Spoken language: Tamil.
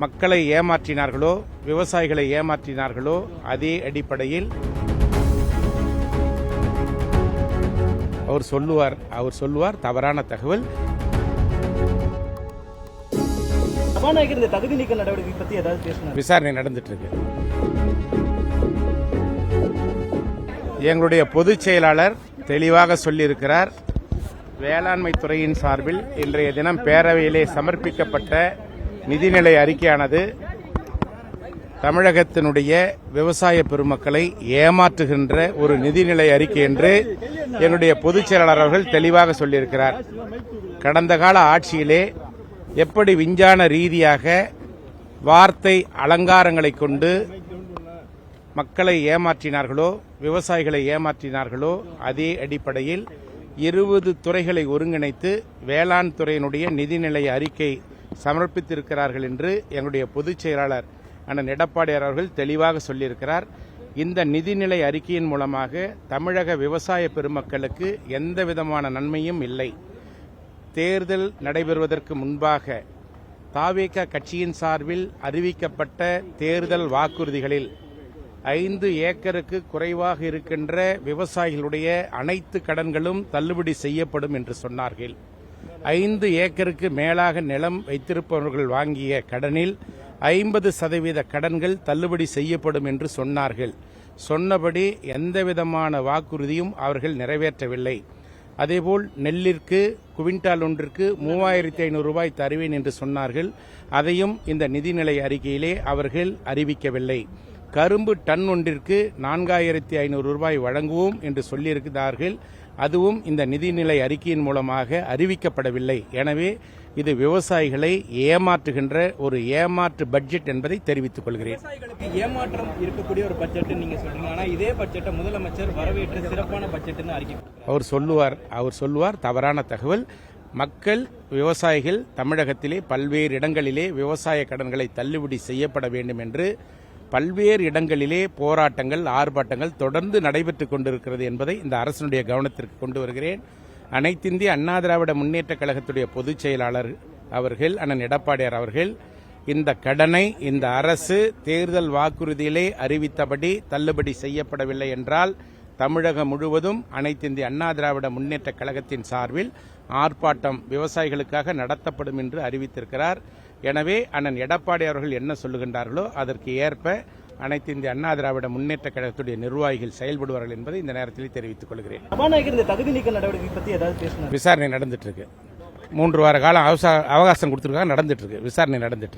மக்களை ஏமாற்றினார்களோ, விவசாயிகளை ஏமாற்றினார்களோ, அதே அடிப்படையில் அவர் சொல்லுவார் தவறான தகவல். சபாநாயகர் இந்த தகுதி நீக்க நடவடிக்கை பத்தி ஏதாவது பேசினார்? விசாரணை நடந்துட்டு இருக்கு. எங்களுடைய பொதுச் செயலாளர் தெளிவாக சொல்லியிருக்கிறார். வேளாண்மை துறையின் சார்பில் இன்றைய தினம் பேரவையிலே சமர்ப்பிக்கப்பட்ட நிதிநிலை அறிக்கையானது தமிழகத்தினுடைய விவசாய பெருமக்களை ஏமாற்றுகின்ற ஒரு நிதிநிலை அறிக்கை என்று எங்களுடைய பொதுச் செயலாளர் அவர்கள் தெளிவாக சொல்லியிருக்கிறார். கடந்த கால ஆட்சியிலே எப்படி விஞ்ஞான ரீதியாக வார்த்தை அலங்காரங்களை கொண்டு மக்களை ஏமாற்றினார்களோ, விவசாயிகளை ஏமாற்றினார்களோ, அதே அடிப்படையில் 20 துறைகளை ஒருங்கிணைத்து வேளாண் துறையினுடைய நிதிநிலை அறிக்கை சமர்ப்பித்திருக்கிறார்கள் என்று எங்களுடைய பொதுச் செயலாளர் அண்ணன் எடப்பாடியார் அவர்கள் தெளிவாக சொல்லியிருக்கிறார். இந்த நிதிநிலை அறிக்கையின் மூலமாக தமிழக விவசாய பெருமக்களுக்கு எந்த விதமான நன்மையும் இல்லை. தேர்தல் நடைபெறுவதற்கு முன்பாக தாவேகா கட்சியின் சார்பில் அறிவிக்கப்பட்ட தேர்தல் வாக்குறுதிகளில் 5 ஏக்கருக்கு குறைவாக இருக்கின்ற விவசாயிகளுடைய அனைத்து கடன்களும் தள்ளுபடி செய்யப்படும் என்று சொன்னார்கள். 5 ஏக்கருக்கு மேலாக நிலம் வைத்திருப்பவர்கள் வாங்கிய கடனில் 50% கடன்கள் தள்ளுபடி செய்யப்படும் என்று சொன்னார்கள். சொன்னபடி எந்தவிதமான வாக்குறுதியும் அவர்கள் நிறைவேற்றவில்லை. அதேபோல் நெல்லிற்கு குவிண்டால் ஒன்றிற்கு 3500 ரூபாய் தருவேன் என்று சொன்னார்கள். அதையும் இந்த நிதிநிலை அறிக்கையிலே அவர்கள் அறிவிக்கவில்லை. கரும்பு டன் ஒன்றிற்கு 4500 ரூபாய் வழங்குவோம் என்று சொல்லியிருக்கிறார்கள். அதுவும் இந்த நிதிநிலை அறிக்கையின் மூலமாக அறிவிக்கப்படவில்லை. எனவே இது விவசாயிகளை ஏமாற்றுகின்ற ஒரு ஏமாற்று பட்ஜெட் என்பதை தெரிவித்துக் கொள்கிறேன். விவசாயிகளுக்கு ஏமாற்றம் இருக்கக்கூடிய ஒரு பட்ஜெட் நீங்க சொல்றீங்க. ஆனா இதே பட்ஜெட்டை முதலமைச்சர் வரவேற்று சிறப்பான பட்ஜெட்னு அறிக்கை அவர் சொல்லுவார் தவறான தகவல். மக்கள், விவசாயிகள் தமிழகத்திலே பல்வேறு இடங்களிலே விவசாய கடன்களை தள்ளுபடி செய்யப்பட வேண்டும் என்று பல்வேறு இடங்களிலே போராட்டங்கள், ஆர்ப்பாட்டங்கள் தொடர்ந்து நடைபெற்றுக் கொண்டிருக்கிறது என்பதை இந்த அரசினுடைய கவனத்திற்கு கொண்டு வருகிறேன். அனைத்திந்திய அண்ணா திராவிட முன்னேற்றக் கழகத்துடைய பொதுச் செயலாளர் அவர்கள் அண்ணன் எடப்பாடியார் அவர்கள் இந்த கடனை இந்த அரசு தேர்தல் வாக்குறுதியிலே அறிவித்தபடி தள்ளுபடி செய்யப்படவில்லை என்றால் தமிழகம் முழுவதும் அனைத்திந்திய அண்ணா திராவிட முன்னேற்றக் கழகத்தின் சார்பில் ஆர்ப்பாட்டம் விவசாயிகளுக்காக நடத்தப்படும் என்று அறிவித்திருக்கிறார். எனவே அண்ணன் எடப்பாடி அவர்கள் என்ன சொல்லுகின்றார்களோ அதற்கு ஏற்ப அனைத்து இந்திய அண்ணா திராவிட முன்னேற்றக் கழகத்துடைய நிர்வாகிகள் செயல்படுவார்கள் என்பதை இந்த நேரத்தில் தெரிவித்துக் கொள்கிறேன். சபாநாயகர் இந்த தகுதி நீக்க நடவடிக்கை பத்தி ஏதாவது பேசினார்? விசாரணை நடந்துட்டு இருக்கு. 3 வார காலம் அவகாசம் கொடுத்திருக்காங்க. நடந்துட்டு இருக்கு. விசாரணை நடந்துட்டு இருக்கு.